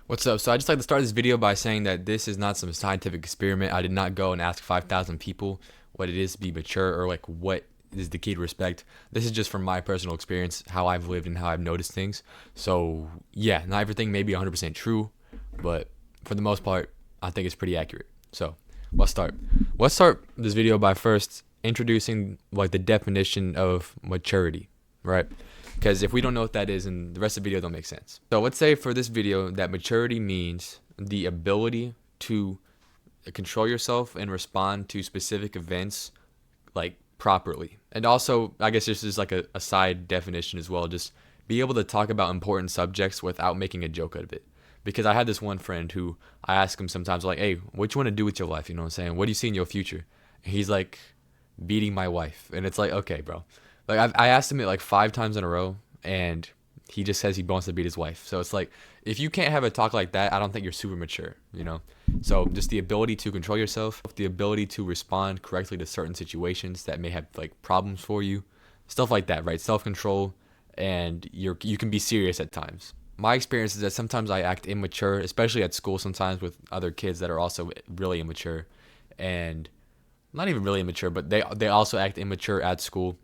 What's up? So I just like to start this video by saying that this is not some scientific experiment. I did not go and ask 5,000 people what it is to be mature or like what is the key to respect. This is just from my personal experience, how I've lived and how I've noticed things. So yeah, not everything may be 100% true, but for the most part, I think it's pretty accurate. So let's start. Let's start this video by first introducing like the definition of maturity, right? Because if we don't know what that is, and the rest of the video don't make sense. So let's say for this video that maturity means the ability to control yourself and respond to specific events like properly. And also, I guess this is like a side definition as well, just be able to talk about important subjects without making a joke out of it. Because I had this one friend who I ask him sometimes like, hey, what you want to do with your life? You know what I'm saying? What do you see in your future? And he's like, beating my wife. And it's like, okay, bro. Like I asked him it like 5 times in a row, and he just says he wants to beat his wife. So it's like, if you can't have a talk like that, I don't think you're super mature, you know? So just the ability to control yourself, the ability to respond correctly to certain situations that may have like problems for you, stuff like that, right? Self-control, and you can be serious at times. My experience is that sometimes I act immature, especially at school sometimes with other kids that are also really immature, and not even really immature, but they also act immature at school.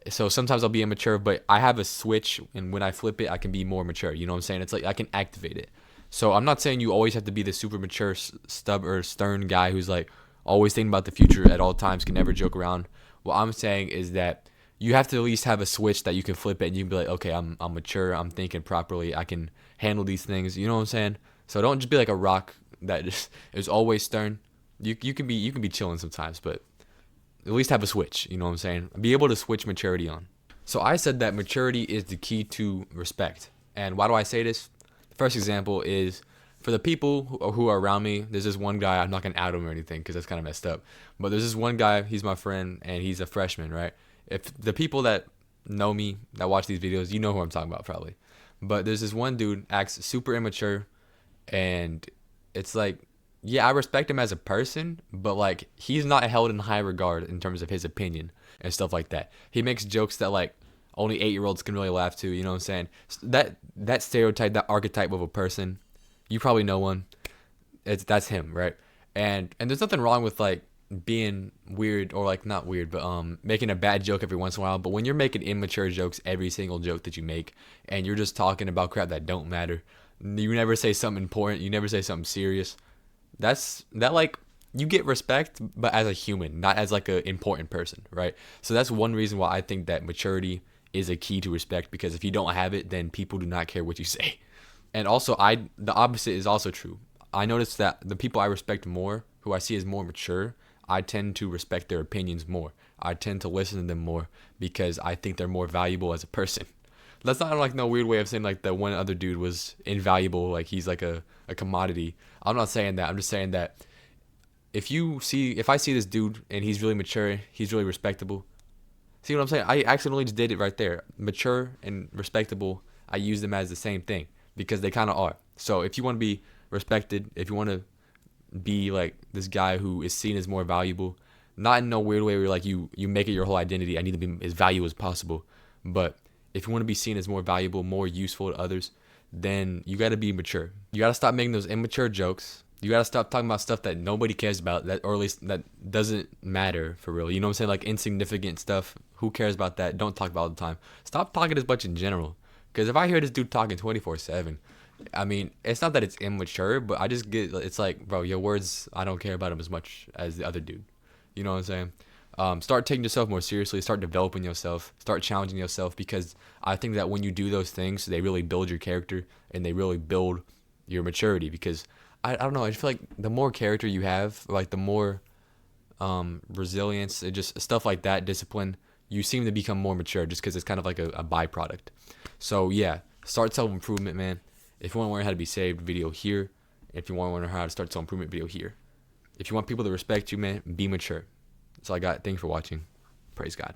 So sometimes I'll be immature, but I have a switch, and when I flip it, I can be more mature. You know what I'm saying? It's like I can activate it. So I'm not saying you always have to be the super mature, stubborn, stern guy who's like always thinking about the future at all times, can never joke around. What I'm saying is that you have to at least have a switch that you can flip it, and you can be like, okay, I'm mature, I'm thinking properly, I can handle these things. You know what I'm saying? So don't just be like a rock that just is always stern. You can be chilling sometimes, but at least have a switch. You know what I'm saying? Be able to switch maturity on. So I said that maturity is the key to respect. And why do I say this? The first example is for the people who are around me. There's this one guy. I'm not gonna out him or anything because that's kind of messed up. But there's this one guy. He's my friend, and he's a freshman, right? If the people that know me, that watch these videos, you know who I'm talking about probably. But there's this one dude acts super immature, and it's like, yeah, I respect him as a person, but like he's not held in high regard in terms of his opinion and stuff like that. He makes jokes that like only 8-year-olds can really laugh to. You know what I'm saying? That stereotype, that archetype of a person, you probably know one. That's him, right? And there's nothing wrong with like being weird, or like not weird, but making a bad joke every once in a while. But when you're making immature jokes every single joke that you make, and you're just talking about crap that don't matter, you never say something important, you never say something serious. That like you get respect, but as a human, not as like a important person, right? So that's one reason why I think that maturity is a key to respect, because if you don't have it, then people do not care what you say. And also, the opposite is also true. I noticed that the people I respect more, who I see as more mature, I tend to respect their opinions more. I tend to listen to them more because I think they're more valuable as a person. That's not like no weird way of saying like that one other dude was invaluable, like he's like a commodity. I'm not saying that. I'm just saying that if I see this dude and he's really mature, he's really respectable. See what I'm saying? I accidentally just did it right there. Mature and respectable, I use them as the same thing because they kind of are. So if you want to be respected, if you want to be like this guy who is seen as more valuable, not in no weird way where like you make it your whole identity, I need to be as valuable as possible, but if you want to be seen as more valuable, more useful to others, then you got to be mature. You got to stop making those immature jokes. You got to stop talking about stuff that nobody cares about, that, or at least that doesn't matter for real. You know what I'm saying? Like insignificant stuff. Who cares about that? Don't talk about it all the time. Stop talking as much in general. Because if I hear this dude talking 24/7, I mean, it's not that it's immature, but I just get, it's like, bro, your words, I don't care about them as much as the other dude. You know what I'm saying? Start taking yourself more seriously. Start developing yourself. Start challenging yourself, because I think that when you do those things, they really build your character and they really build your maturity. Because I don't know, I just feel like the more character you have, like the more resilience, and just stuff like that, discipline, you seem to become more mature just because it's kind of like a byproduct. So yeah, start self-improvement, man. If you want to learn how to be saved, video here. If you want to learn how to start self-improvement, video here. If you want people to respect you, man, be mature. That's all I got. Thanks for watching. Praise God.